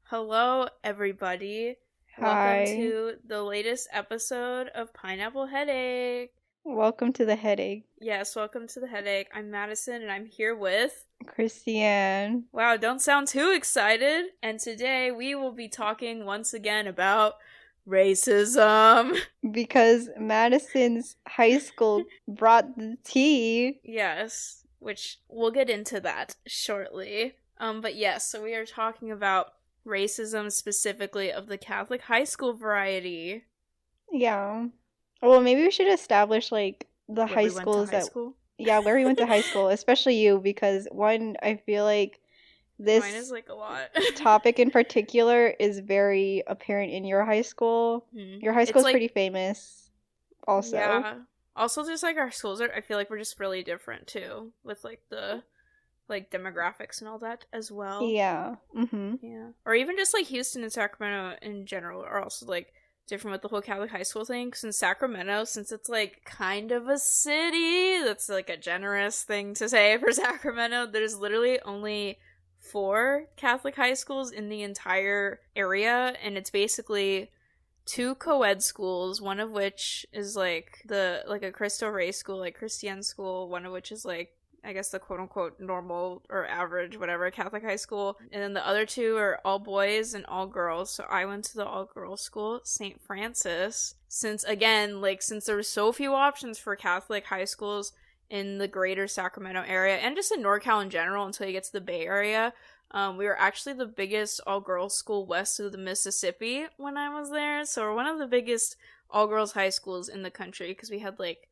Hello, everybody. Welcome Hi. to the latest episode of Pineapple Headache. Welcome to the headache. Yes, welcome to the Headache. I'm Madison, and I'm here with... Christienne. Wow, don't sound too excited. And today we will be talking once again about racism. Because Madison's high school brought the tea. Yes, which we'll get into that shortly. But yes, so we are talking about racism specifically of the Catholic high school variety. Yeah. Well, maybe we should establish, the Where high we went to schools high that... school. Yeah, where we went to high school. Especially you, because, one, I feel like Mine is this like a lot. topic in particular is very apparent in your high school. Your high school It's is like, pretty famous, also. yeah. Also, just like our schools are, I feel like we're just really different too, with like the demographics and all that as well. Yeah. Mm-hmm. Yeah. Or even just like Houston and Sacramento in general are also like different with the whole Catholic high school thing. Because in Sacramento, since it's like kind of a city, that's like a generous thing to say for Sacramento, there's literally only 4 Catholic high schools in the entire area, and it's basically 2 co-ed schools, one of which is like a Cristo Rey school, like Christian school, one of which is like I guess the quote-unquote normal or average, whatever, Catholic high school. And then the other 2 are all boys and all girls. So I went to the all-girls school, St Frncis. Since there were so few options for Catholic high schools in the greater Sacramento area, and just in NorCal in general until you get to the Bay Area, we were actually the biggest all-girls school west of the Mississippi when I was there. So we're one of the biggest all-girls high schools in the country because we had like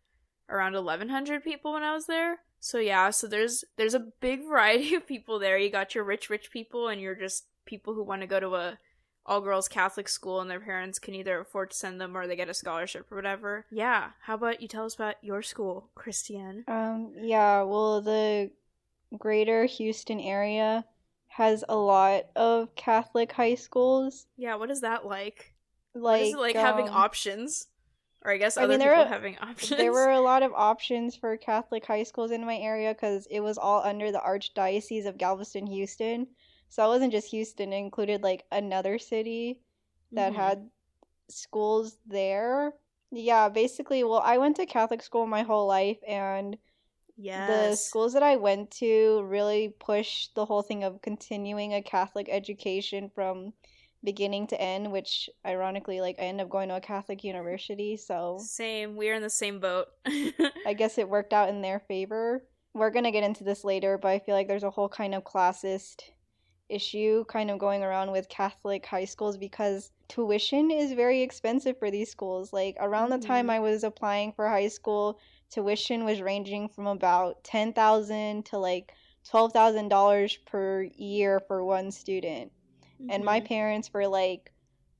around 1,100 people when I was there. So yeah, so there's a big variety of people there. You got your rich people, and you're just people who want to go to a all-girls Catholic school and their parents can either afford to send them or they get a scholarship or whatever. Yeah, how about you tell us about your school, Christienne? Yeah, well, the greater Houston area has a lot of Catholic high schools. Yeah, what is that like? What is it Like, like having options? Or I guess I other mean, people having there options? were a lot of options for Catholic high schools in my area because it was all under the Archdiocese of Galveston, Houston. So it wasn't just Houston, it included like another city that Mm-hmm. had schools there. Yeah, basically, well, I went to Catholic school my whole life, and the Yes. schools that I went to really pushed the whole thing of continuing a Catholic education from beginning to end, which ironically, like, I ended up going to a Catholic university, so Same. We're in the same boat. I guess it worked out in their favor. We're gonna get into this later, but I feel like there's a whole kind of classist issue kind of going around with Catholic high schools because tuition is very expensive for these schools. Like around the time Mm-hmm. I was applying for high school, tuition was ranging from about 10,000 to like $12,000 per year for one student. And my Mm-hmm. parents were like,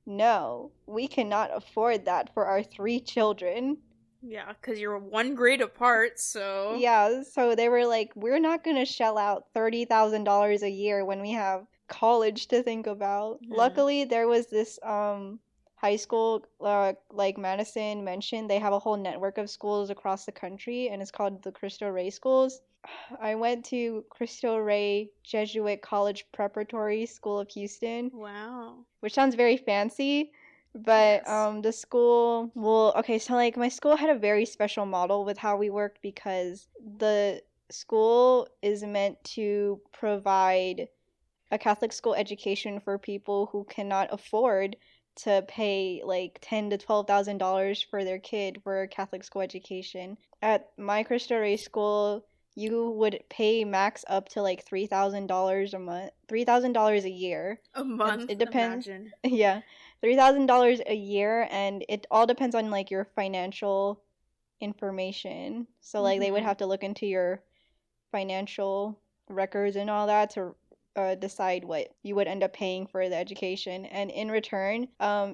"No, we cannot afford that for our 3 children." Yeah, because you're one grade apart, so. Yeah, so they were like, "We're not gonna shell out $30,000 a year when we have college to think about." Mm-hmm. Luckily, there was this high school, like Madison mentioned, they have a whole network of schools across the country, and it's called the Cristo Rey schools. I went to Cristo Rey Jesuit College Preparatory School of Houston, Wow. which sounds very fancy. But Yes. the school, well, okay, so like my school had a very special model with how we worked because the school is meant to provide a Catholic school education for people who cannot afford to pay like $10,000 to $12,000 for their kid for a Catholic school education. At my Cristo Rey school, you would pay max up to like $3,000 a month, $3,000 a year. A And month, it depends. imagine. Yeah, $3,000 a year, and it all depends on like your financial information. So like they would Mm-hmm. have to look into your financial records and all that to decide what you would end up paying for the education. And in return,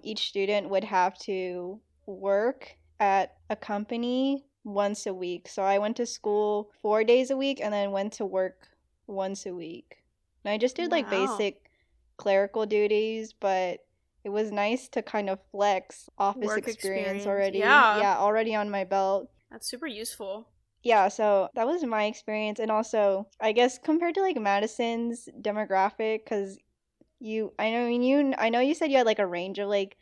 each student would have to work at a company once a week. So I went to school 4 days a week and then went to work once a week. And I just did like Wow. basic clerical duties, but it was nice to kind of flex office Work experience experience. already. Yeah. Yeah, already on my belt. That's super useful. Yeah, so that was my experience. And also, I guess compared to like Madison's demographic, because I know you said you had like a range of like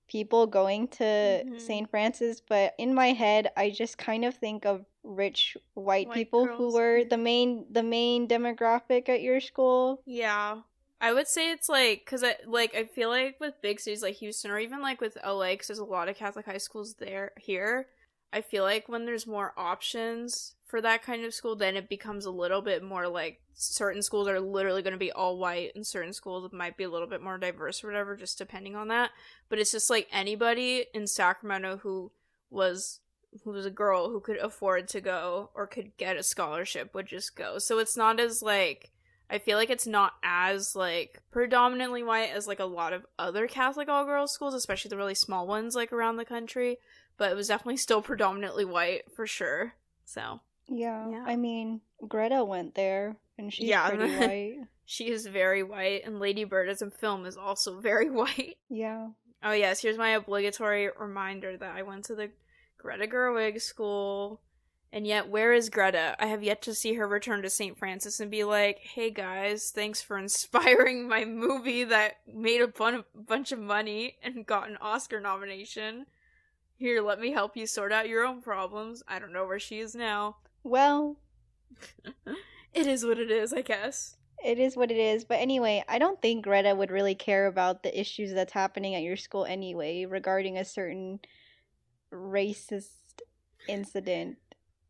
people going to Mm-hmm. St. Francis, but in my head, I just kind of think of rich white White people who girls. were the main demographic at your school. Yeah. I would say it's like, because I feel like with big cities like Houston or even like with LA, because there's a lot of Catholic high schools here. I feel like when there's more options for that kind of school, then it becomes a little bit more like certain schools are literally going to be all white and certain schools might be a little bit more diverse or whatever, just depending on that. But it's just like anybody in Sacramento was who was a girl who could afford to go or could get a scholarship would just go. So it's not as like, I feel like it's not as like predominantly white as like a lot of other Catholic all girls schools, especially the really small ones like around the country. But it was definitely still predominantly white for sure. So Yeah, yeah, I mean, Greta went there, and she's pretty yeah, white. she is very white, and Lady Bird as a film is also very white. Yeah. Oh yes, here's my obligatory reminder that I went to the Greta Gerwig school. And yet, where is Greta? I have yet to see her return to St. Francis and be like, hey guys, thanks for inspiring my movie that made a bunch of money and got an Oscar nomination. Here, let me help you sort out your own problems. I don't know where she is now. Well, It is what it is, I guess. it is what it is. But anyway, I don't think Greta would really care about the issues that's happening at your school anyway, regarding a certain racist incident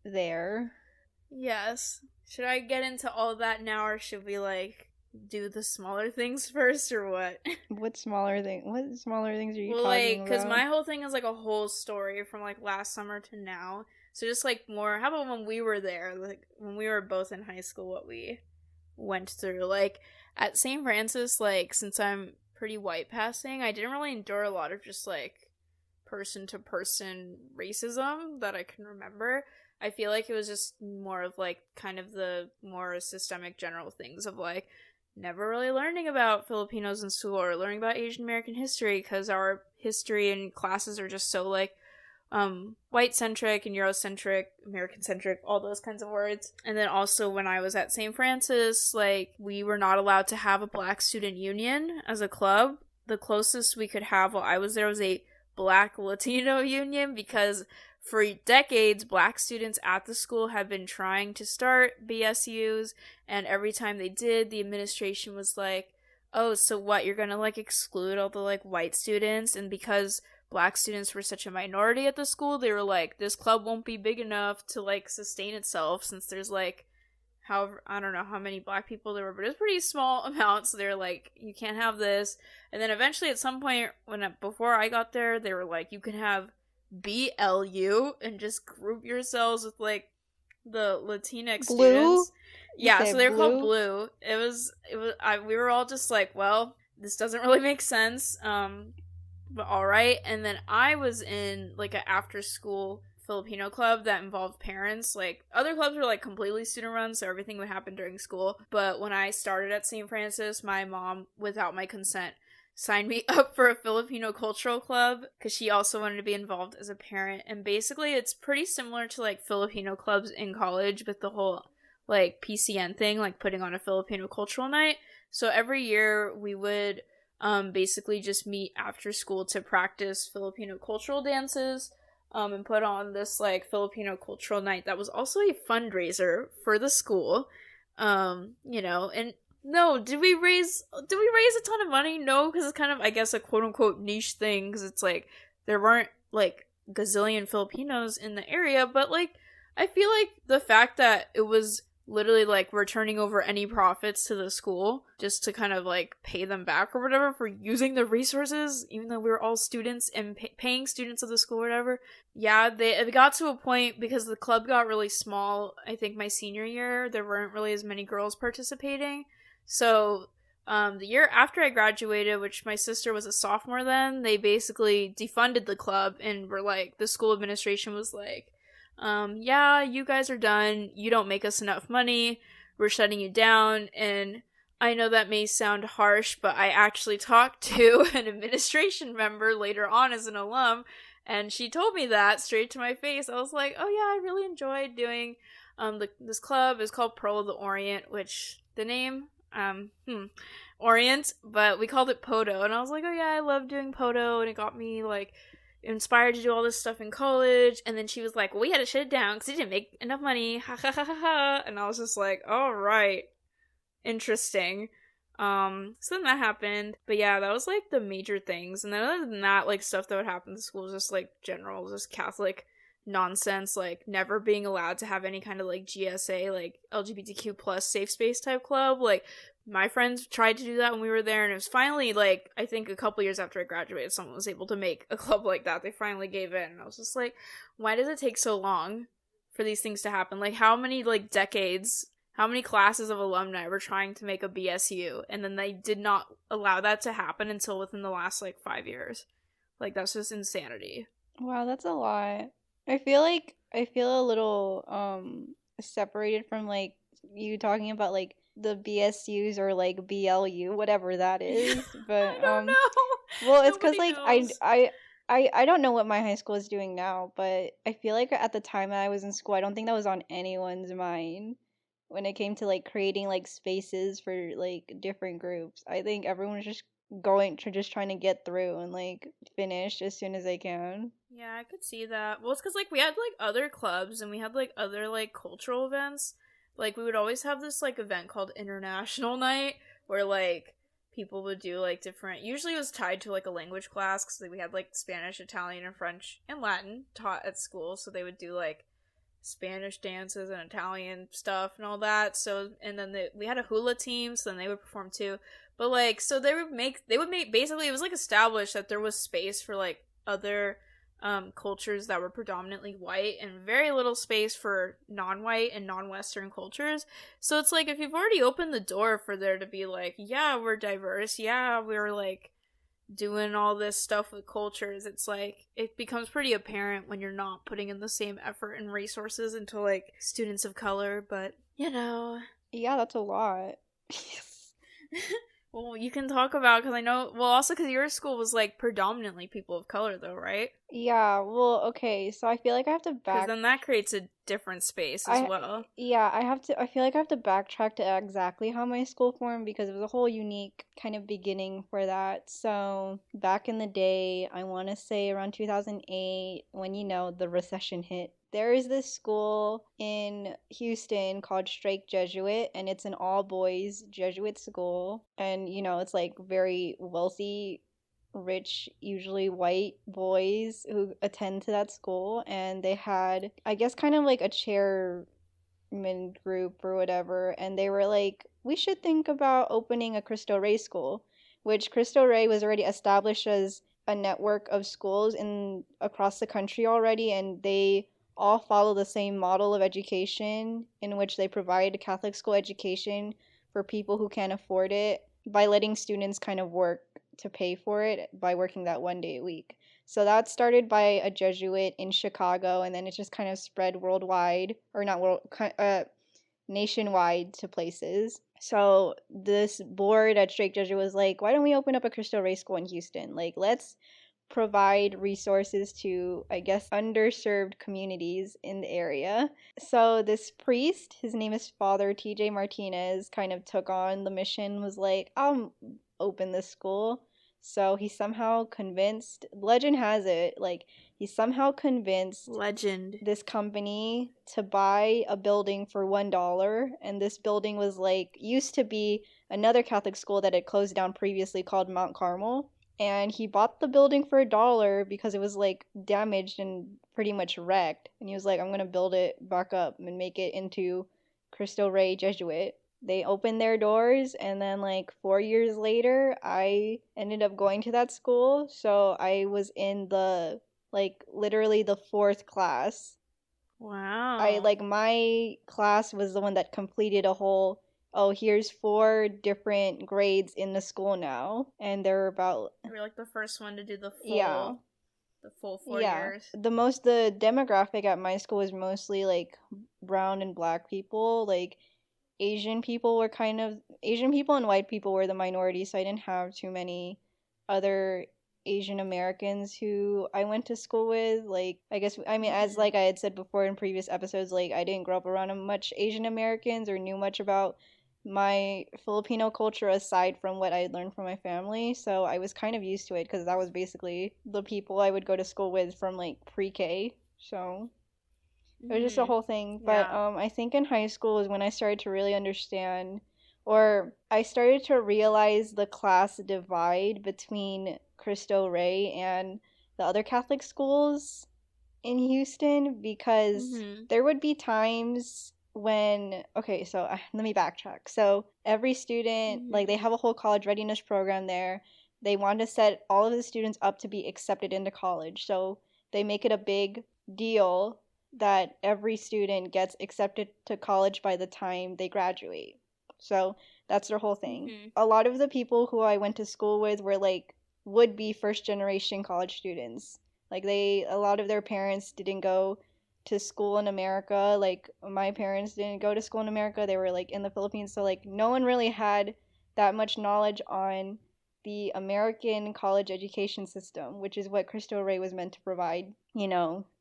there. Yes. Should I get into all that now, or should we, like, do the smaller things first, or what? What smaller things are you Well, like, talking because about? my whole thing is like a whole story from like last summer to now. So just like more, how about when we were there, like when we were both in high school, what we went through. Like at St. Francis, like since I'm pretty white passing, I didn't really endure a lot of just like person to person racism that I can remember. I feel like it was just more of like kind of the more systemic general things of like never really learning about Filipinos in school or learning about Asian American history because our history and classes are just so like white centric and Eurocentric, American centric, all those kinds of words. And then also when I was at St. Francis, like we were not allowed to have a black student union as a club. The closest we could have while I was there was a black Latino union because for decades black students at the school had been trying to start BSUs, and every time they did, the administration was like, oh, so what, you're gonna like exclude all the like white students? And because black students were such a minority at the school, they were like, this club won't be big enough to like sustain itself since there's like however, I don't know how many black people there were, but it was pretty small amounts. So they're like, you can't have this. And then eventually at some point before I got there, they were like, you can have BLU and just group yourselves with like the Latinx Blue? students. You Yeah, so said they're called blue? Blue. We were all just like, well, this doesn't really make sense. But all right. And then I was in like an after school Filipino club that involved parents. Like other clubs were like completely student run, so everything would happen during school. But when I started at St. Francis, my mom, without my consent, signed me up for a Filipino cultural club because she also wanted to be involved as a parent. And basically, it's pretty similar to like Filipino clubs in college with the whole like PCN thing, like putting on a Filipino cultural night. So every year we would basically just meet after school to practice Filipino cultural dances, and put on this like Filipino cultural night that was also a fundraiser for the school. And no, did we raise a ton of money? No, because it's kind of, I guess, a quote unquote niche thing because it's like there weren't like gazillion Filipinos in the area, but like I feel like the fact that it was literally like we're turning over any profits to the school just to kind of like pay them back or whatever for using the resources, even though we were all students and paying students of the school or whatever. Yeah, it got to a point because the club got really small. I think my senior year there weren't really as many girls participating, so the year after I graduated, which my sister was a sophomore then, they basically defunded the club and were like, the school administration was like, yeah, you guys are done. You don't make us enough money. We're shutting you down. And I know that may sound harsh, but I actually talked to an administration member later on as an alum, and she told me that straight to my face. I was like, oh yeah, I really enjoyed doing this club. Is called Pearl of the Orient, which the name Orient, but we called it Poto, and I was like, oh yeah, I love doing Poto, and it got me like inspired to do all this stuff in college. And then she was like, well, we had to shut it down because it didn't make enough money, ha ha ha ha ha. And I was just like, all right, interesting. So then that happened, but yeah, that was like the major things. And then other than that, like stuff that would happen to school was just like general, just Catholic nonsense, like never being allowed to have any kind of like GSA, like LGBTQ plus safe space type club. Like my friends tried to do that when we were there, and it was finally like I think a couple years after I graduated, someone was able to make a club like that. They finally gave in, and I was just like, why does it take so long for these things to happen? Like how many like decades, how many classes of alumni were trying to make a BSU, and then they did not allow that to happen until within the last like 5 years. Like that's just insanity. Wow, that's a lot. I feel a little separated from like you talking about like the BSUs or like BLU, whatever that is. I But don't know. well, it's because Nobody like knows. I don't know what my high school is doing now, but I feel like at the time that I was in school, I don't think that was on anyone's mind when it came to like creating like spaces for like different groups. I think everyone was just going to just trying to get through and like finish as soon as they can. Yeah, I could see that. Well, it's because like we had like other clubs and we had like other like cultural events. Like we would always have this like event called International Night where like people would do like different. Usually it was tied to like a language class because like, we had like Spanish, Italian, and French and Latin taught at school. So they would do like Spanish dances and Italian stuff and all that. So and then we had a hula team, so then they would perform too. But like so they would make basically it was like established that there was space for like other cultures that were predominantly white and very little space for non-white and non-Western cultures. So it's like if you've already opened the door for there to be like, yeah, we're diverse, yeah, we're like doing all this stuff with cultures, it's like it becomes pretty apparent when you're not putting in the same effort and resources into like students of color. But you know. Yeah, that's a lot. Well, you can talk about because I know. Well, also because your school was like predominantly people of color, though, right? Yeah, well, okay, so I feel like I have to Because then that creates a different space as I well. yeah, I feel like I have to backtrack to exactly how my school formed because it was a whole unique kind of beginning for that. So, back in the day, I want to say around 2008 when the recession hit. There is this school in Houston called Strake Jesuit, and it's an all boys Jesuit school. And it's like very wealthy, rich, usually white boys who attend to that school, and they had, I guess, kind of like a chairman group or whatever, and they were like, we should think about opening a Cristo Rey school, which Cristo Rey was already established as a network of schools in across the country already, and they all follow the same model of education in which they provide a Catholic school education for people who can't afford it by letting students kind of work to pay for it by working that 1 day a week. So that started by a Jesuit in Chicago, and then it just kind of spread worldwide, or not world, nationwide to places. So this board at Straight Jesuit was like, why don't we open up a Cristo Rey school in Houston? Like, let's provide resources to, I guess, underserved communities in the area. So this priest, his name is Father TJ Martinez, kind of took on the mission, was like, I'll open this school. So he somehow convinced, legend has it, like he somehow convinced Legend. this company to buy a building for $1. And this building was like, used to be another Catholic school that had closed down previously called Mount Carmel. And he bought the building for $1 because it was like damaged and pretty much wrecked. And he was like, I'm gonna build it back up and make it into Cristo Rey Jesuit. They opened their doors, and then like 4 years later, I ended up going to that school. So I was in the like literally the fourth class. I Wow. like my class was the one that completed a whole, oh, here's 4 different grades in the school now, and they're about, You were like the first one to do yeah, the full four yeah. years. The demographic at my school was mostly like brown and black people. Like Asian people and white people were the minority, so I didn't have too many other Asian Americans who I went to school with. Like, I guess, I mean, as like I had said before in previous episodes, like I didn't grow up around much Asian Americans or knew much about my Filipino culture aside from what I learned from my family. So I was kind of used to it because that was basically the people I would go to school with from like pre-K. So it was just a Mm-hmm. whole thing. But Yeah. I think in high school is when I started to really understand, or I started to realize the class divide between Cristo Rey and the other Catholic schools in Houston, because Mm-hmm. there would be times when, okay, so let me backtrack. So every student, like they Mm-hmm. have a whole college readiness program there. They want to set all of the students up to be accepted into college. So they make it a big deal that every student gets accepted to college by the time they graduate. So that's their whole thing. Mm-hmm. A lot of the people who I went to school with were like would be first generation college students. Like a lot of their parents didn't go to school in America. Like my parents didn't go to school in America. They were like in the Philippines. So like no one really had that much knowledge on the American college education system, which is what Cristo Rey was meant to provide,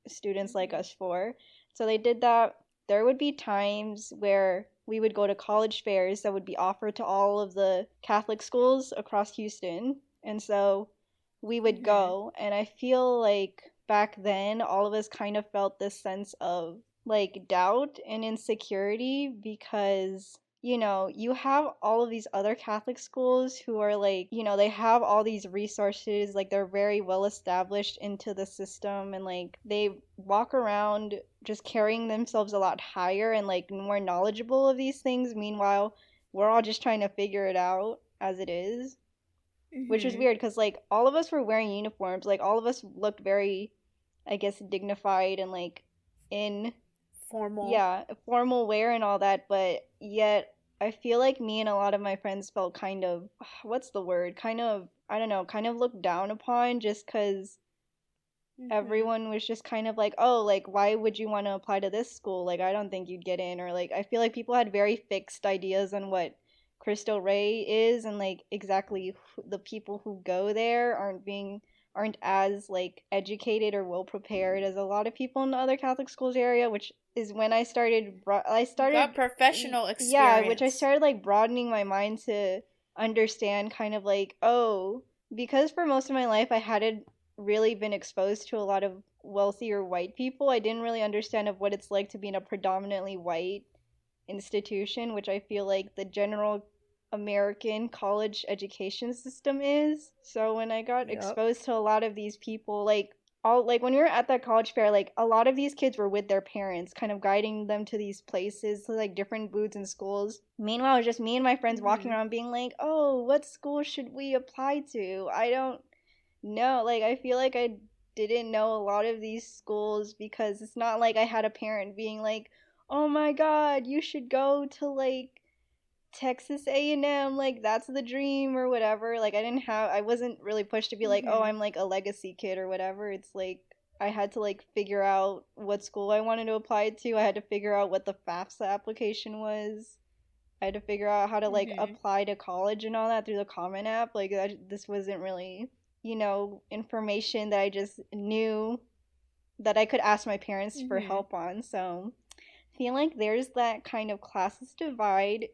students like Mm-hmm. us for. So they did that. There would be times where we would go to college fairs that would be offered to all of the Catholic schools across Houston. And so we would Mm-hmm. go, and I feel like back then all of us kind of felt this sense of like doubt and insecurity because you have all of these other Catholic schools who are like, they have all these resources, like they're very well established into the system, and like they walk around just carrying themselves a lot higher and like more knowledgeable of these things. Meanwhile, we're all just trying to figure it out as it is, which is Mm-hmm. weird because like all of us were wearing uniforms, like all of us looked very, I guess, dignified and like in, Formal. yeah, formal wear and all that, but yet I feel like me and a lot of my friends felt kind of, what's the word, kind of, I don't know, kind of looked down upon just because Mm-hmm. everyone was just kind of like, oh, like why would you want to apply to this school, like I don't think you'd get in, or like I feel like people had very fixed ideas on what Cristo Rey is, and like exactly the people who go there aren't as like educated or well prepared as a lot of people in the other Catholic schools area, which is when I You got started, professional yeah, which I experience. started like broadening my mind to understand kind of like, oh, because for most of my life I hadn't really been exposed to a lot of wealthier white people, I didn't really understand of what it's like to be in a predominantly white institution, which I feel like the general American college education system is. So when I got Yep. exposed to a lot of these people, like all like when we were at that college fair, like a lot of these kids were with their parents, kind of guiding them to these places, to like different booths and schools. Meanwhile, it was just me and my friends walking Mm-hmm. around being like, "Oh, what school should we apply to? I don't know." Like I feel like I didn't know a lot of these schools because it's not like I had a parent being like, "Oh my God, you should go to like Texas A&M, like that's the dream," or whatever. Like I wasn't really pushed to be like, "Oh, Mm-hmm. I'm like a legacy kid," or whatever. It's like I had to like figure out what school I wanted to apply to. I had to figure out what the FAFSA application was. I had to figure out how to like Mm-hmm. apply to college and all that through the Common App. Like this wasn't really, information that I just knew that I could ask my parents for Mm-hmm. help on. So I feel like there's that kind of classist divide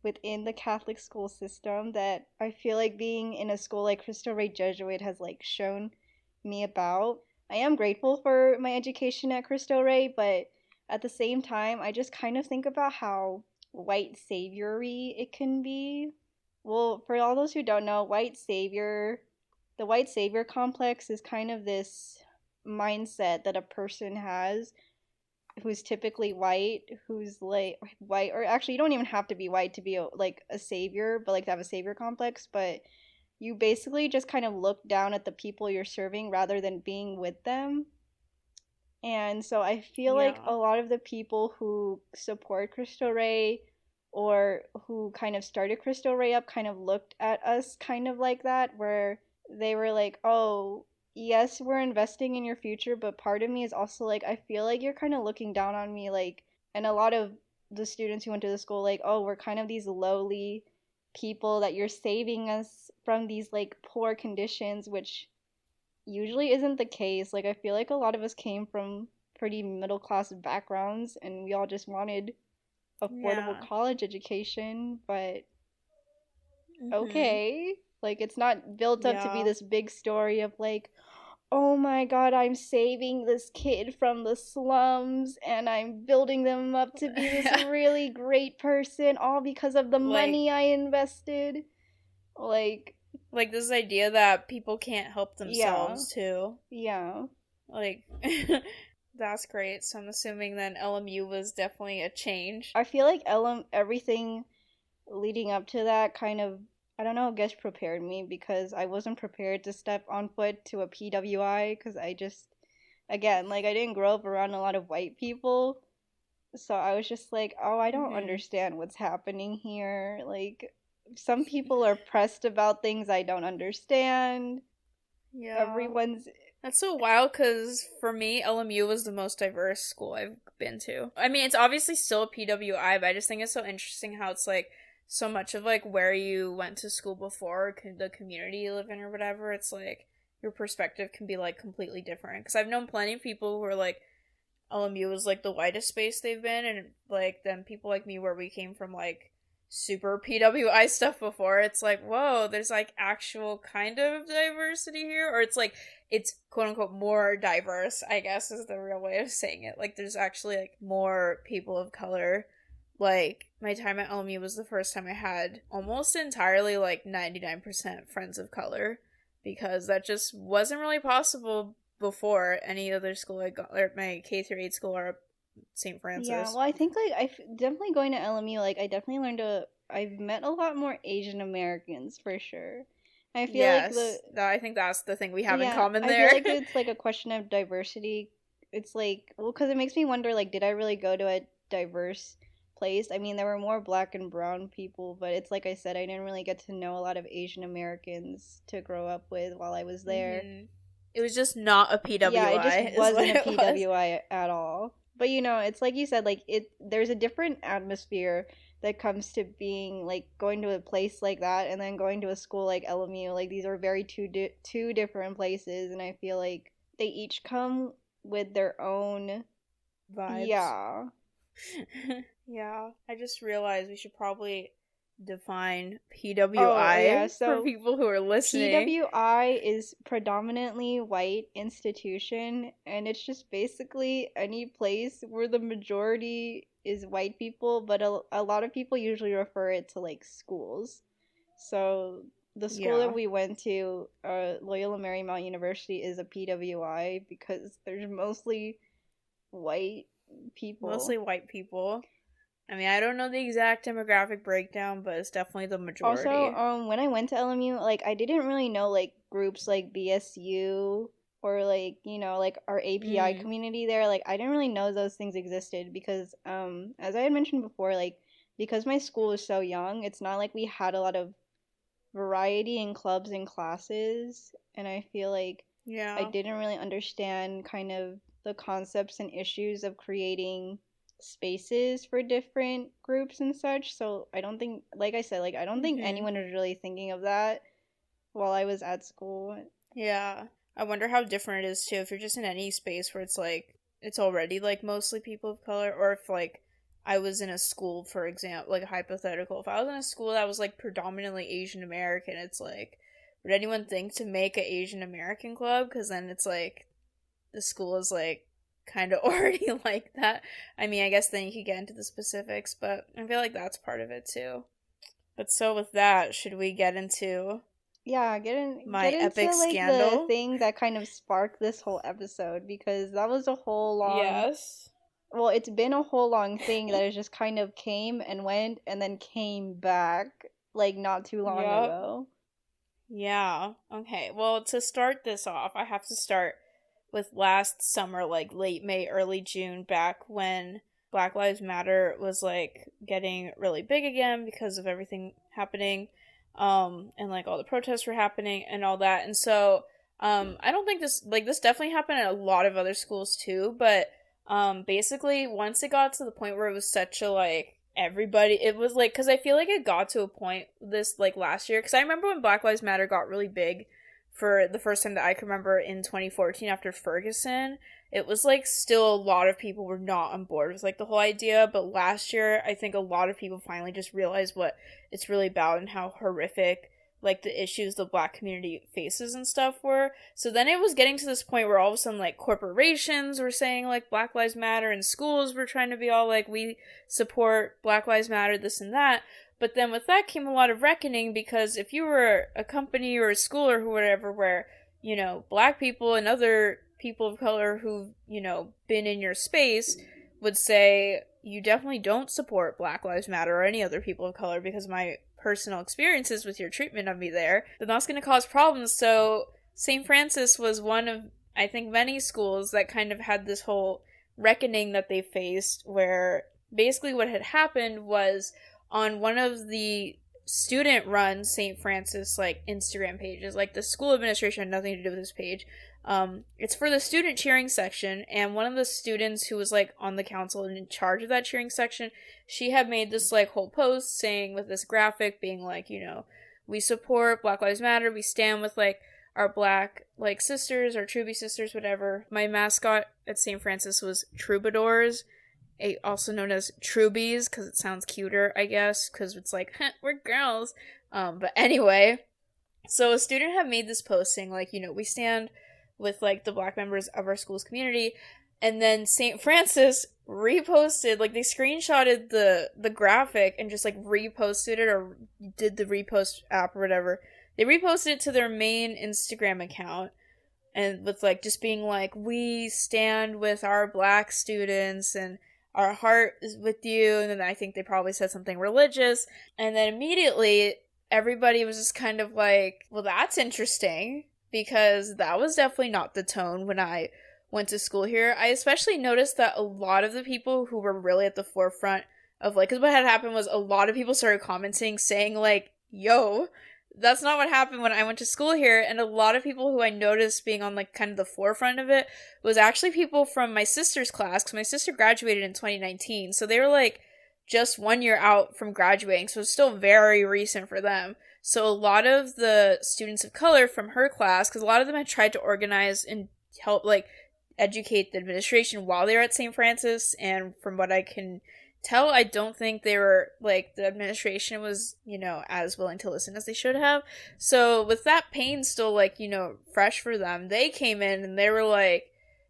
within the Catholic school system that I feel like being in a school like Cristo Rey Jesuit has like shown me about. I am grateful for my education at Cristo Rey, but at the same time, I just kind of think about how white saviory it can be. Well, for all those who don't know, the white savior complex is kind of this mindset that a person has who's typically white, who's like white, or actually you don't even have to be white to be like a savior, but like to have a savior complex, but you basically just kind of look down at the people you're serving rather than being with them. And so I feel like Yeah. a lot of the people who support Cristo Rey or who kind of started Cristo Rey up kind of looked at us kind of like that, where they were like, oh, yes, we're investing in your future, but part of me is also like, I feel like you're kind of looking down on me. Like, and a lot of the students who went to the school, like, oh, we're kind of these lowly people that you're saving us from these like poor conditions, which usually isn't the case. Like I feel like a lot of us came from pretty middle class backgrounds and we all just wanted affordable Yeah. college education, but Mm-hmm. okay. Like, it's not built up to be Yeah. this big story of like, oh my god, I'm saving this kid from the slums and I'm building them up to be this really great person all because of the Like money I invested. Like, this idea that people can't help yeah, themselves too. yeah. Like that's great. So I'm assuming then LMU was definitely a change. I feel like everything leading up to that kind of, I don't know, I guess prepared me because I wasn't prepared to step on foot to a PWI because I just, again, like I didn't grow up around a lot of white people. So I was just like, oh, I don't Mm-hmm. understand what's happening here. Like, some people are pressed about things I don't understand. Yeah. Everyone's, That's so wild because for me, LMU was the most diverse school I've been to. I mean, it's obviously still a PWI, but I just think it's so interesting how it's like so much of like where you went to school before, the community you live in or whatever. It's like your perspective can be like completely different. Because I've known plenty of people who are like LMU was like the whitest space they've been, and like then people like me where we came from like super PWI stuff before, it's like, whoa, there's like actual kind of diversity here, or it's like it's quote unquote more diverse, I guess is the real way of saying it. Like there's actually like more people of color. Like my time at LMU was the first time I had almost entirely like 99% friends of color because that just wasn't really possible before any other school I got, or my K through 8 school or St. yeah, well, Francis. I think like definitely going to LMU, like I definitely learned I've met a lot more Asian Americans for sure. I feel like Yes, I think that's the thing we have in yeah, common I feel there. like it's like a question of diversity. It's like, well, because it makes me wonder, like, did I really go to a diverse place? I mean, there were more black and brown people, but it's like I said, I didn't really get to know a lot of Asian Americans to grow up with while I was there. hmm It was just not a Yeah, it just PWI, is what wasn't a it was. PWI at all. But it's like you said, like there's a different atmosphere that comes to being like going to a place like that and then going to a school like LMU. Like these are very two different places, and I feel like they each come with their own, Vibes. yeah. Yeah, I just realized we should probably define Oh, yeah. PWI for So people who are listening. PWI is predominantly white institution, and it's just basically any place where the majority is white people, but a lot of people usually refer it to like schools. So the school that Yeah, we went to, Loyola Marymount University, is a PWI because there's mostly white people. mostly white people. I mean, I don't know the exact demographic breakdown, but it's definitely the Also, majority. when I went to LMU, like I didn't really know like groups like BSU or like, like our API Mm, community there. Like I didn't really know those things existed because as I had mentioned before, like because my school was so young, it's not like we had a lot of variety in clubs and classes, and I feel like I yeah. didn't really understand kind of the concepts and issues of creating spaces for different groups and such. So I don't think, like I said, like I don't think hmm anyone was really thinking of that while I was at school. Yeah. I wonder how different it is too if you're just in any space where it's like it's already like mostly people of color, or if like I was in a school, for example, like a hypothetical, if I was in a school that was like predominantly Asian American, it's like would anyone think to make a Asian American club? Because then it's like the school is like kind of already like that. I mean, I guess then you could get into the specifics, but I feel like that's part of it too. But so with that, should we get into Yeah, get my epic into like the scandal? thing that kind of sparked this whole episode because that was a whole long, Yes. well, it's been a whole long thing that has just kind of came and went and then came back like not too long Yup. ago. Yeah. Okay. Well, to start this off, I have to start with last summer, like late May, early June, back when Black Lives Matter was like getting really big again because of everything happening, and like all the protests were happening and all that. And so, I don't think this definitely happened at a lot of other schools too, but basically once it got to the point where it was such a like everybody, it was like, because I feel like it got to a point this like last year, because I remember when Black Lives Matter got really big for the first time that I can remember in 2014 after Ferguson, it was like still a lot of people were not on board with like the whole idea. But last year, I think a lot of people finally just realized what it's really about and how horrific like the issues the Black community faces and stuff were. So then it was getting to this point where all of a sudden like corporations were saying like Black Lives Matter, and schools were trying to be all like, we support Black Lives Matter, this and that. But then with that came a lot of reckoning, because if you were a company or a school or whatever where, you know, Black people and other people of color who've, you know, been in your space would say, you definitely don't support Black Lives Matter or any other people of color because my personal experiences with your treatment of me there, then that's going to cause problems. So St. Frncis was one of, I think, many schools that kind of had this whole reckoning that they faced, where basically what had happened was on one of the student-run St. Frncis like Instagram pages, like the school administration had nothing to do with this page. It's for the student cheering section, and one of the students who was like on the council and in charge of that cheering section, she had made this like whole post saying with this graphic being like, you know, we support Black Lives Matter, we stand with like our Black like sisters, our Truby sisters, whatever. My mascot at St. Frncis was Troubadours, also known as Trubies, because it sounds cuter, I guess, because it's like, we're girls. But anyway, so a student had made this post saying like, you know, we stand with like the Black members of our school's community, and then St. Frncis reposted, like they screenshotted the graphic and just like reposted it, or did the repost app or whatever. They reposted it to their main Instagram account, and with like just being like, we stand with our Black students and our heart is with you. And then I think they probably said something religious, and then immediately everybody was just kind of like, well, that's interesting, because that was definitely not the tone when I went to school here. I especially noticed that a lot of the people who were really at the forefront of like, because what had happened was a lot of people started commenting saying like, yo, that's not what happened when I went to school here. And a lot of people who I noticed being on like kind of the forefront of it was actually people from my sister's class, because my sister graduated in 2019. So they were like just 1 year out from graduating. So it's still very recent for them. So a lot of the students of color from her class, because a lot of them had tried to organize and help like educate the administration while they were at St. Frncis, and from what I can tell, I don't think they were like, the administration was, you know, as willing to listen as they should have. So with that pain still like, you know, fresh for them, they came in and they were like,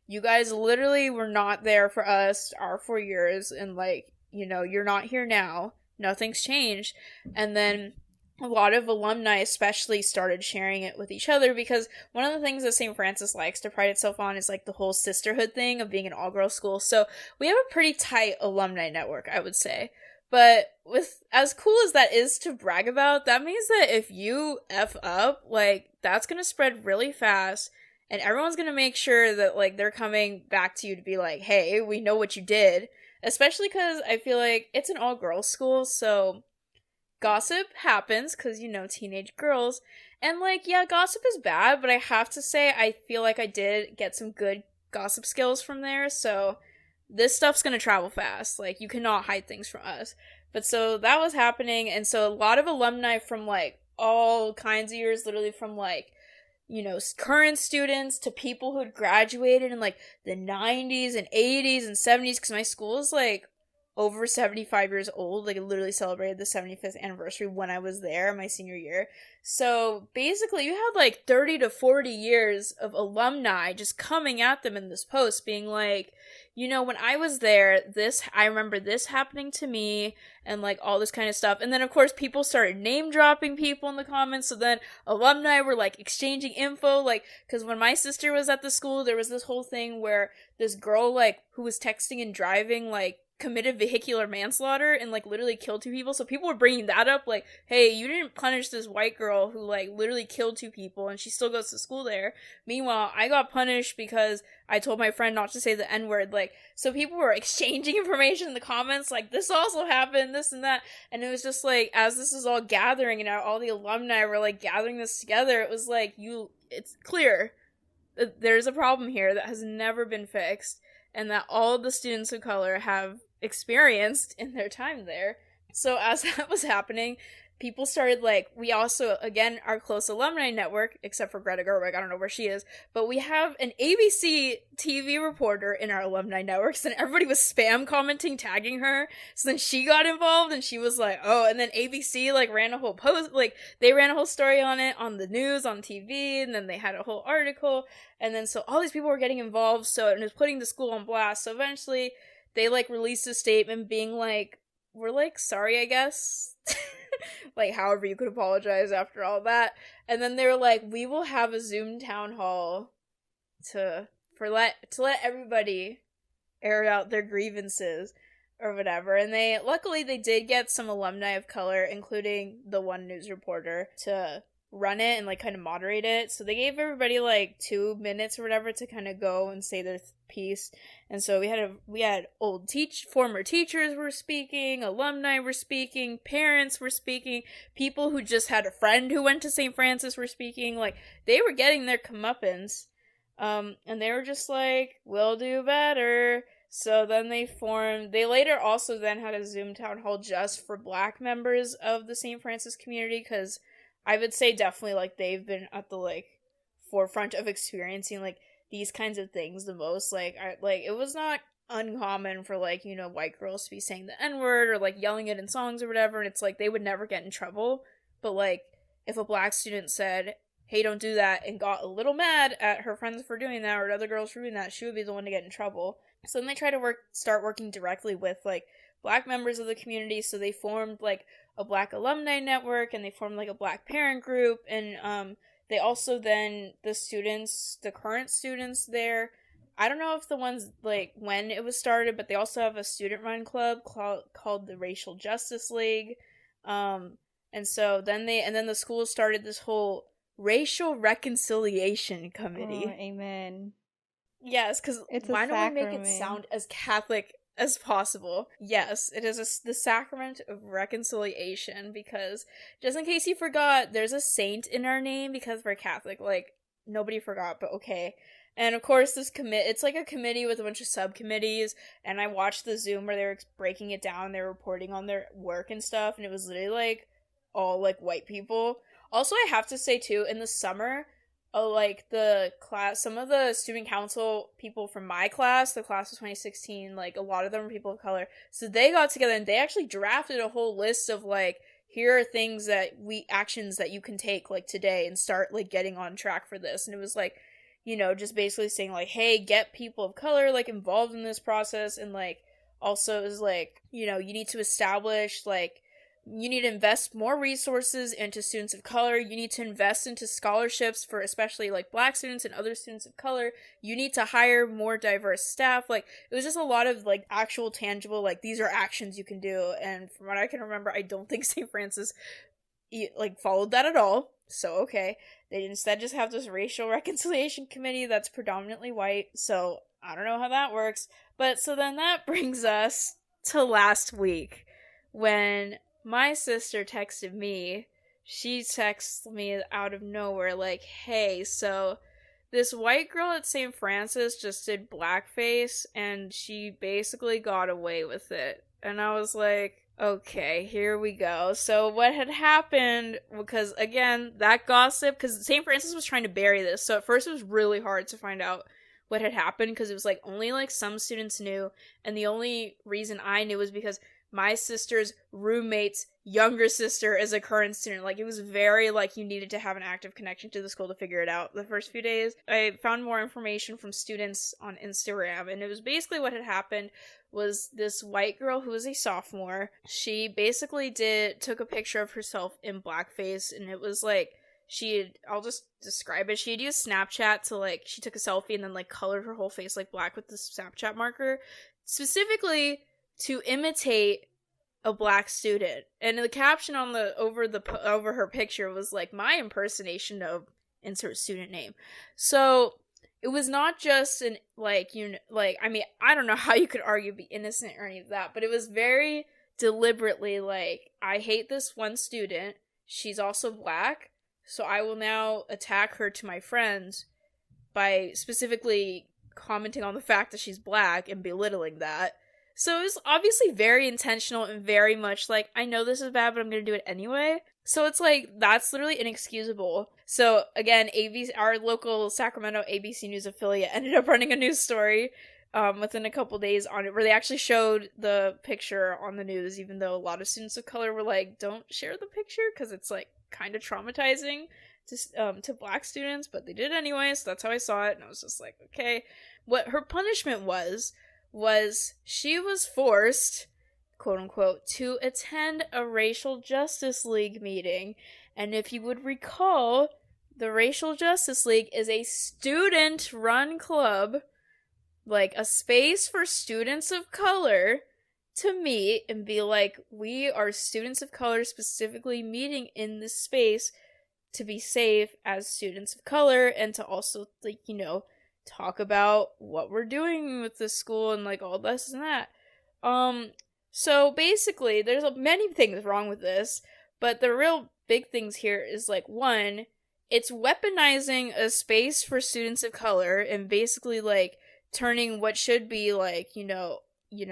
you guys literally were not there for us our 4 years, and like, you know, you're not here now, nothing's changed. And then a lot of alumni especially started sharing it with each other, because one of the things that St. Frncis likes to pride itself on is like the whole sisterhood thing of being an all-girls school. So we have a pretty tight alumni network, I would say. But with as cool as that is to brag about, that means that if you F up, like that's gonna spread really fast, and everyone's gonna make sure that like they're coming back to you to be like, hey, we know what you did. Especially because I feel like it's an all-girls school, so gossip happens, because, you know, teenage girls. And, like, yeah, gossip is bad, but I have to say, I feel like I did get some good gossip skills from there, so this stuff's gonna travel fast. Like, you cannot hide things from us. But so that was happening, and so a lot of alumni from, like, all kinds of years, literally from, like, you know, current students to people who had graduated in, like, the 90s and 80s and 70s, because my school is, like, over 75 years old. Like, it literally celebrated the 75th anniversary when I was there, my senior year. So, basically, you had, like, 30 to 40 years of alumni just coming at them in this post, being like, you know, when I was there, I remember this happening to me, and, like, all this kind of stuff. And then, of course, people started name-dropping people in the comments, so then alumni were, like, exchanging info, like, because when my sister was at the school, there was this whole thing where this girl, like, who was texting and driving, like, committed vehicular manslaughter and like literally killed 2 people. So people were bringing that up, like, hey, you didn't punish this white girl who like literally killed 2 people and she still goes to school there. Meanwhile, I got punished because I told my friend not to say the N-word. Like, so people were exchanging information in the comments, like, this also happened, this and that. And it was just like, as this is all gathering and all the alumni were like gathering this together, it was like, it's clear that there's a problem here that has never been fixed, and that all the students of color have experienced in their time there. So as that was happening, people started, like, we also, again, our close alumni network, except for Greta Gerwig, I don't know where she is, but we have an ABC TV reporter in our alumni networks, and everybody was spam commenting, tagging her, so then she got involved, and she was like, oh, and then ABC, like, ran a whole post, like, they ran a whole story on it, on the news, on TV, and then they had a whole article, and then so all these people were getting involved, so it was putting the school on blast, so eventually, they, like, released a statement being like, we're, like, sorry, I guess. Like, however you could apologize after all that. And then they were like, we will have a Zoom town hall to let everybody air out their grievances or whatever. And luckily they did get some alumni of color, including the one news reporter, to run it and, like, kind of moderate it. So they gave everybody, like, 2 minutes or whatever to kind of go and say their piece. And so we had former teachers were speaking, alumni were speaking, parents were speaking, people who just had a friend who went to St. Francis were speaking. Like, they were getting their comeuppance. And they were just like, we'll do better. So then they later also then had a Zoom town hall just for Black members of the St. Francis community, because I would say definitely, like, they've been at the, like, forefront of experiencing, like, these kinds of things the most. Like, it was not uncommon for, like, you know, white girls to be saying the N-word or, like, yelling it in songs or whatever, and it's like they would never get in trouble. But, like, if a Black student said, hey, don't do that, and got a little mad at her friends for doing that or other girls for doing that, she would be the one to get in trouble. So then they tried to start working directly with, like, Black members of the community, so they formed, like, a Black alumni network, and they formed, like, a Black parent group, and they also then, the current students there, I don't know if the ones, like, when it was started, but they also have a student-run club called the Racial Justice League, and so then the school started this whole Racial Reconciliation Committee. Oh, amen. Yes, because why don't we make it sound as Catholic as possible? Yes, it is the sacrament of reconciliation, because, just in case you forgot, there's a saint in our name because we're Catholic. Like, nobody forgot, but okay. And of course, it's like a committee with a bunch of subcommittees, and I watched the Zoom where they were breaking it down, they were reporting on their work and stuff, and it was literally, like, all, like, white people. Also, I have to say, too, in the summer, like, some of the student council people from my class, the class of 2016, like, a lot of them were people of color, so they got together and they actually drafted a whole list of, like, here are actions that you can take, like, today, and start, like, getting on track for this. And it was, like, you know, just basically saying, like, hey, get people of color, like, involved in this process, and, like, also it was, like, you know, you need to establish, like, you need to invest more resources into students of color. You need to invest into scholarships for especially, like, Black students and other students of color. You need to hire more diverse staff. Like, it was just a lot of, like, actual tangible, like, these are actions you can do. And from what I can remember, I don't think St. Francis, like, followed that at all. So, okay. They instead just have this Racial Reconciliation Committee that's predominantly white. So, I don't know how that works. But, so then that brings us to last week, when my sister texted me. She texted me out of nowhere, like, hey, so this white girl at St. Francis just did blackface, and she basically got away with it. And I was like, okay, here we go. So what had happened, because, again, that gossip, because St. Francis was trying to bury this, so at first it was really hard to find out what had happened, because it was, like, only, like, some students knew, and the only reason I knew was because my sister's roommate's younger sister is a current student. Like, it was very, like, you needed to have an active connection to the school to figure it out the first few days. I found more information from students on Instagram, and it was basically what had happened was this white girl who was a sophomore. She basically took a picture of herself in blackface, and it was, like, I'll just describe it. She had used Snapchat to, like, she took a selfie and then, like, colored her whole face, like, black with the Snapchat marker. Specifically to imitate a Black student, and the caption on over her picture was like, my impersonation of insert student name. So it was not just an, like, I mean, I don't know how you could argue be innocent or any of that, but it was very deliberately like, I hate this one student, she's also Black, so I will now attack her to my friends by specifically commenting on the fact that she's Black and belittling that. So it was obviously very intentional and very much like, I know this is bad, but I'm going to do it anyway. So it's like, that's literally inexcusable. So again, ABC, our local Sacramento ABC News affiliate ended up running a news story within a couple days on it, where they actually showed the picture on the news, even though a lot of students of color were like, don't share the picture because it's like kind of traumatizing to black students, but they did anyway, so that's how I saw it, and I was just like, okay. What her punishment was she was forced, quote unquote, to attend a racial justice league meeting. And if you would recall, the Racial Justice League is a student-run club, like a space for students of color to meet and be like, we are students of color specifically meeting in this space to be safe as students of color, and to also, like, you know, talk about what we're doing with this school and like all this and that. So basically, there's many things wrong with this, but the real big things here is, like, one, it's weaponizing a space for students of color and basically, like, turning what should be, like, you know,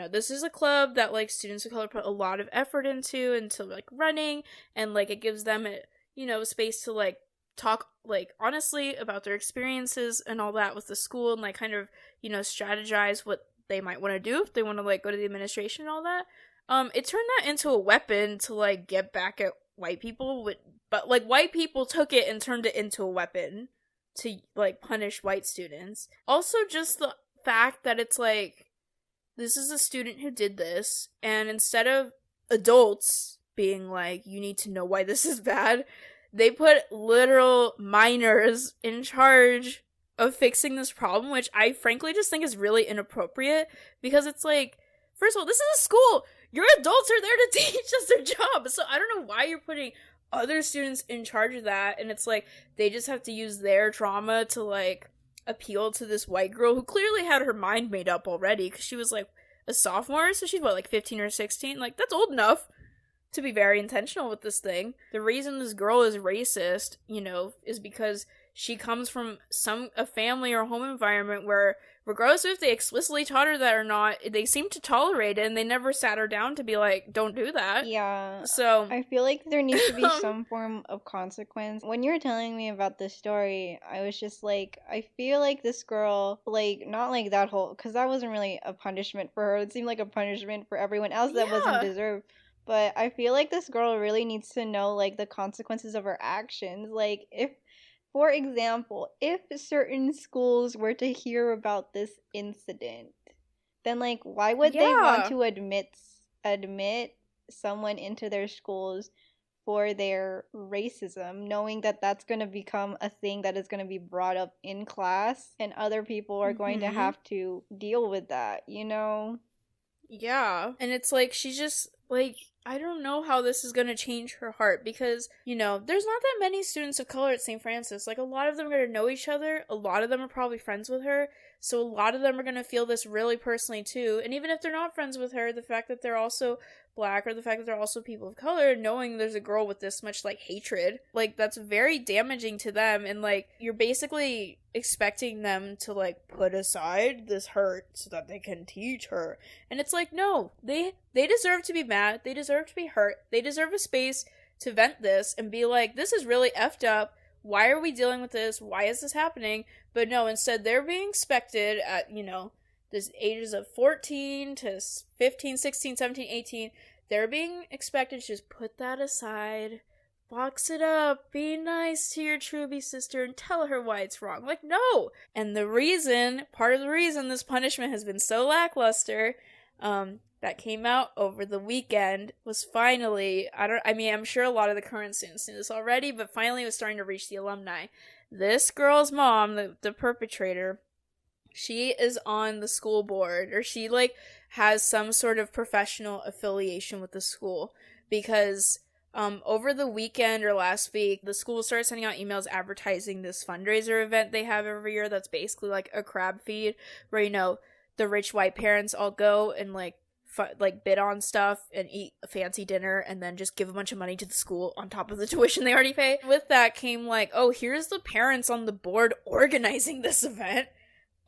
this is a club that, like, students of color put a lot of effort into like, running, and, like, it gives them a, you know, space to, like, talk, like, honestly about their experiences and all that with the school, and, like, kind of, you know, strategize what they might want to do if they want to, like, go to the administration and all that. It turned that into a weapon to, like, get back at white people, but, like, white people took it and turned it into a weapon to, like, punish white students. Also, just the fact that it's, like, this is a student who did this, and instead of adults being like, you need to know why this is bad, they put literal minors in charge of fixing this problem, which I frankly just think is really inappropriate, because it's like, first of all, this is a school. Your adults are there to teach us their job. So I don't know why you're putting other students in charge of that. And it's like, they just have to use their trauma to, like, appeal to this white girl who clearly had her mind made up already, because she was, like, a sophomore. So she's, what, like 15 or 16? Like, that's old enough to be very intentional with this thing. The reason this girl is racist, you know, is because she comes from a family or home environment where, regardless of if they explicitly taught her that or not, they seem to tolerate it, and they never sat her down to be like, don't do that. Yeah. So I feel like there needs to be some form of consequence. When you were telling me about this story, I was just like, I feel like this girl, like, not like that whole, because that wasn't really a punishment for her. It seemed like a punishment for everyone else that wasn't deserved. But I feel like this girl really needs to know, like, the consequences of her actions. Like, if, for example, if certain schools were to hear about this incident, then, like, why would they want to admit someone into their schools for their racism, knowing that that's going to become a thing that is going to be brought up in class, and other people are going to have to deal with that, you know? Yeah. And it's like, she just, like, I don't know how this is going to change her heart, because, you know, there's not that many students of color at St. Francis. Like, a lot of them are going to know each other. A lot of them are probably friends with her. So a lot of them are going to feel this really personally, too. And even if they're not friends with her, the fact that they're also black, or the fact that they're also people of color, knowing there's a girl with this much, like, hatred, like, that's very damaging to them. And, like, you're basically expecting them to, like, put aside this hurt so that they can teach her. And it's like, no, they deserve to be mad. They deserve to be hurt. They deserve a space to vent this and be like, this is really effed up. Why are we dealing with this? Why is this happening? But no, instead they're being expected at, you know, this ages of 14 to 15, 16, 17, 18. They're being expected to just put that aside, box it up, be nice to your Truby sister, and tell her why it's wrong. Like, no! And part of the reason this punishment has been so lackluster, that came out over the weekend, was finally, I'm sure a lot of the current students knew this already, but finally it was starting to reach the alumni. This girl's mom, the perpetrator, she is on the school board, or she, like, has some sort of professional affiliation with the school, because over the weekend or last week, the school started sending out emails advertising this fundraiser event they have every year that's basically like a crab feed, where, you know, the rich white parents all go and, like, bid on stuff and eat a fancy dinner and then just give a bunch of money to the school on top of the tuition they already pay. With that came, like, oh, here's the parents on the board organizing this event,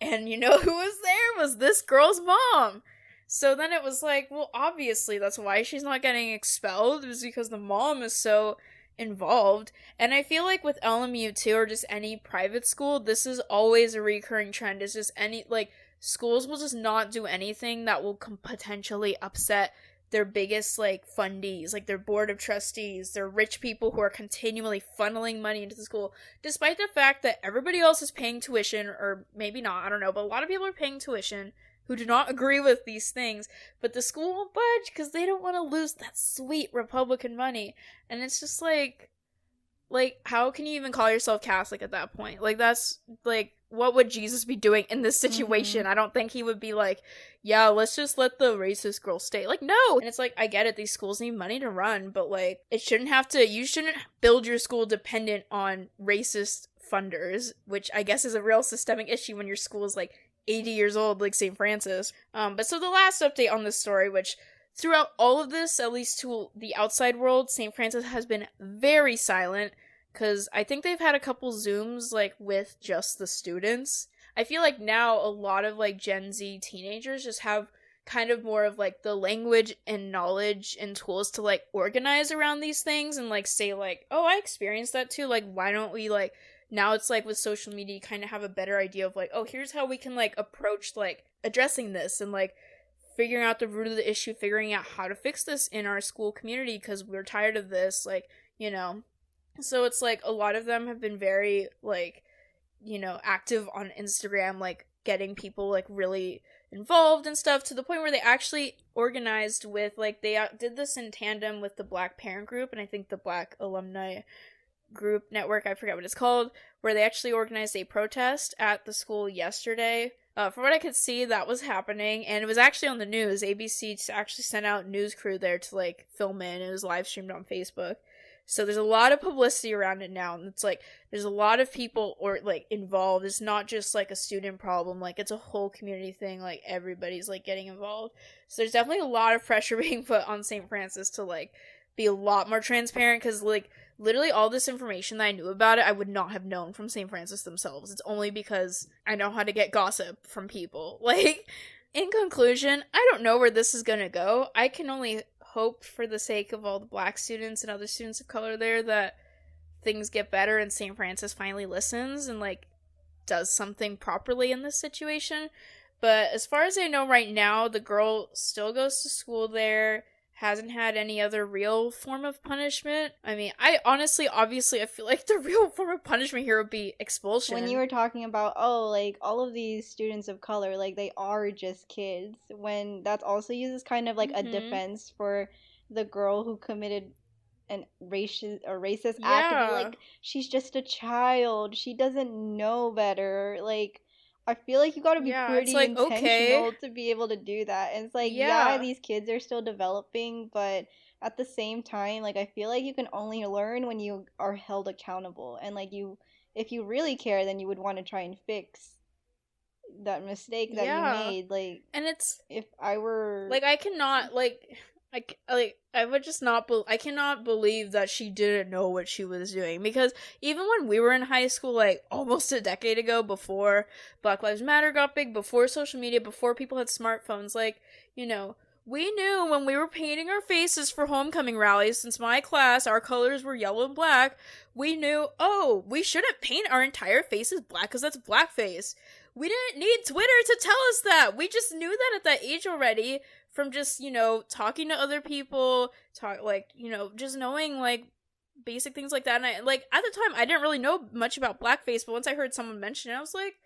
and you know who was there? Was this girl's mom. So then it was like, well, obviously that's why she's not getting expelled, is because the mom is so involved. And I feel like with LMU too, or just any private school, this is always a recurring trend. It's just any, like, schools will just not do anything that will potentially upset their biggest, like, fundees, like their board of trustees, their rich people who are continually funneling money into the school, despite the fact that everybody else is paying tuition, or maybe not, I don't know, but a lot of people are paying tuition who do not agree with these things, but the school won't budge because they don't want to lose that sweet Republican money. And it's just like, how can you even call yourself Catholic at that point? Like, that's, like, what would Jesus be doing in this situation? Mm-hmm. I don't think he would be like, yeah, let's just let the racist girl stay. Like, no! And it's like, I get it, these schools need money to run, but, like, you shouldn't build your school dependent on racist funders, which I guess is a real systemic issue when your school is, like, 80 years old, like St. Francis. But so the last update on this story, which throughout all of this, at least to the outside world, St. Francis has been very silent, because I think they've had a couple Zooms, like, with just the students. I feel like now a lot of, like, Gen Z teenagers just have kind of more of, like, the language and knowledge and tools to, like, organize around these things and, like, say, like, oh, I experienced that too, like, why don't we, like, now it's, like, with social media, you kind of have a better idea of, like, oh, here's how we can, like, approach, like, addressing this and, like, figuring out the root of the issue, figuring out how to fix this in our school community because we're tired of this, like, you know. So it's, like, a lot of them have been very, like, you know, active on Instagram, like, getting people, like, really involved and stuff, to the point where they actually organized with, like, they did this in tandem with the Black Parent Group, and I think the Black Alumni Group Network, I forget what it's called, where they actually organized a protest at the school yesterday. From what I could see, that was happening, and it was actually on the news. ABC actually sent out news crew there to, like, film it, and it was live streamed on Facebook. So there's a lot of publicity around it now, and it's, like, there's a lot of people, like, involved. It's not just, like, a student problem, like, it's a whole community thing, like, everybody's, like, getting involved. So there's definitely a lot of pressure being put on St. Francis to, like, be a lot more transparent, because, like, literally all this information that I knew about it, I would not have known from St. Francis themselves. It's only because I know how to get gossip from people. Like, in conclusion, I don't know where this is gonna go. I can only hope, for the sake of all the Black students and other students of color there, that things get better and St. Francis finally listens and, like, does something properly in this situation. But as far as I know right now, the girl still goes to school there, hasn't had any other real form of punishment. I mean, obviously, I feel like the real form of punishment here would be expulsion. When you were talking about, oh, like, all of these students of color, like, they are just kids, when that's also used as kind of, like, a defense for the girl who committed a racist act, of, like, she's just a child, she doesn't know better, like, I feel like you gotta be pretty, like, intentional to be able to do that. And it's like, yeah, these kids are still developing, but at the same time, like, I feel like you can only learn when you are held accountable. And, like, if you really care, then you would want to try and fix that mistake that you made. Like, and it's, if I were, like, I cannot, like, I would just not, I cannot believe that she didn't know what she was doing, because even when we were in high school, like, almost a decade ago, before Black Lives Matter got big, before social media, before people had smartphones, like, you know, we knew when we were painting our faces for homecoming rallies, since my class, our colors were yellow and black, we knew, oh, we shouldn't paint our entire faces black because that's blackface. We didn't need Twitter to tell us that. We just knew that at that age already, from just, you know, talking to other people, like, you know, just knowing, like, basic things like that. And I, like, at the time, I didn't really know much about blackface, but once I heard someone mention it, I was like,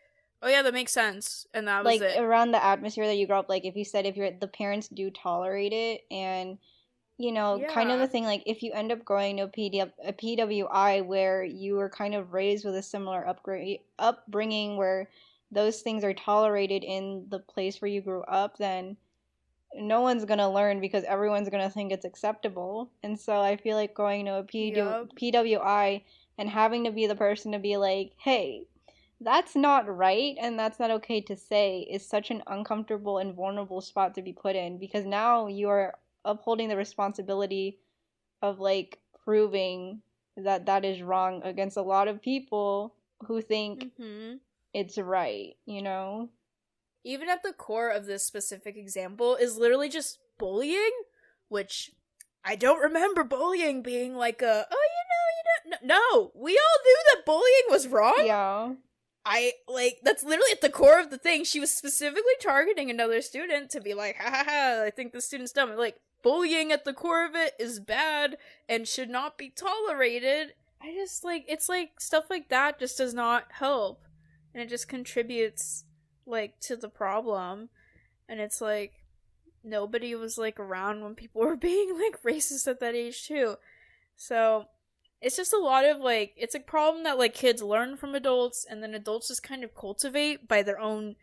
oh yeah, that makes sense. And that was like, it. around the atmosphere that you grew up, like, if the parents do tolerate it, and, you know, kind of the thing, like, if you end up going to a PWI where you were kind of raised with a similar upbringing where those things are tolerated in the place where you grew up, then no one's gonna learn because everyone's gonna think it's acceptable. And so I feel like going to a PWI and having to be the person to be like, hey, that's not right and that's not okay to say, is such an uncomfortable and vulnerable spot to be put in, because now you are upholding the responsibility of, like, proving that that is wrong against a lot of people who think it's right, you know? Even at the core of this specific example is literally just bullying, which I don't remember bullying being like a, oh, you know, No, we all knew that bullying was wrong. Yeah. That's literally at the core of the thing. She was specifically targeting another student to be like, ha ha ha, I think the student's dumb. Like, bullying at the core of it is bad and should not be tolerated. I just, like, it's like, stuff like that just does not help. And it just contributes, like, to the problem. And it's like, nobody was, like, around when people were being, like, racist at that age, too. So, it's just a lot of, like, it's a problem that, like, kids learn from adults, and then adults just kind of cultivate by their own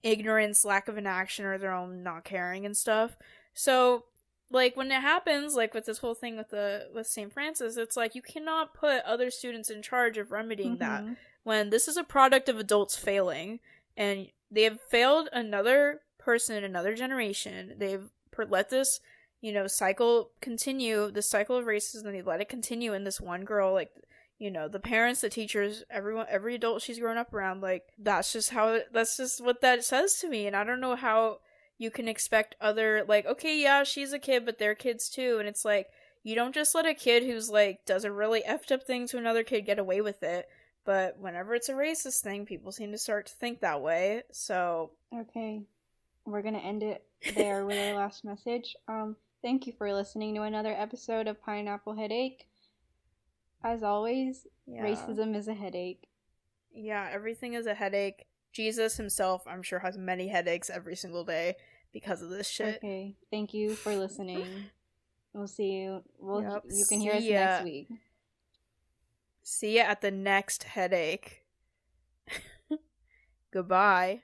ignorance, lack of inaction, or their own not caring and stuff. So, like, when it happens, like, with this whole thing with St. Francis, it's like, you cannot put other students in charge of remedying that, when this is a product of adults failing, and they have failed another person, another generation. They've let this, cycle continue, this cycle of racism, and they let it continue in this one girl. Like, the parents, the teachers, everyone, every adult she's grown up around, like, that's just what that says to me. And I don't know how you can expect other, like, okay, yeah, she's a kid, but they're kids too. And it's like, you don't just let a kid who's, like, does a really effed up thing to another kid get away with it. But whenever it's a racist thing, people seem to start to think that way. So, okay, we're gonna end it there with our last message. Thank you for listening to another episode of Pineapple Headache. As always, racism is a headache. Yeah, everything is a headache. Jesus himself, I'm sure, has many headaches every single day because of this shit. Okay, thank you for listening. We'll see you. You can hear us next week. See ya at the next headache. Goodbye.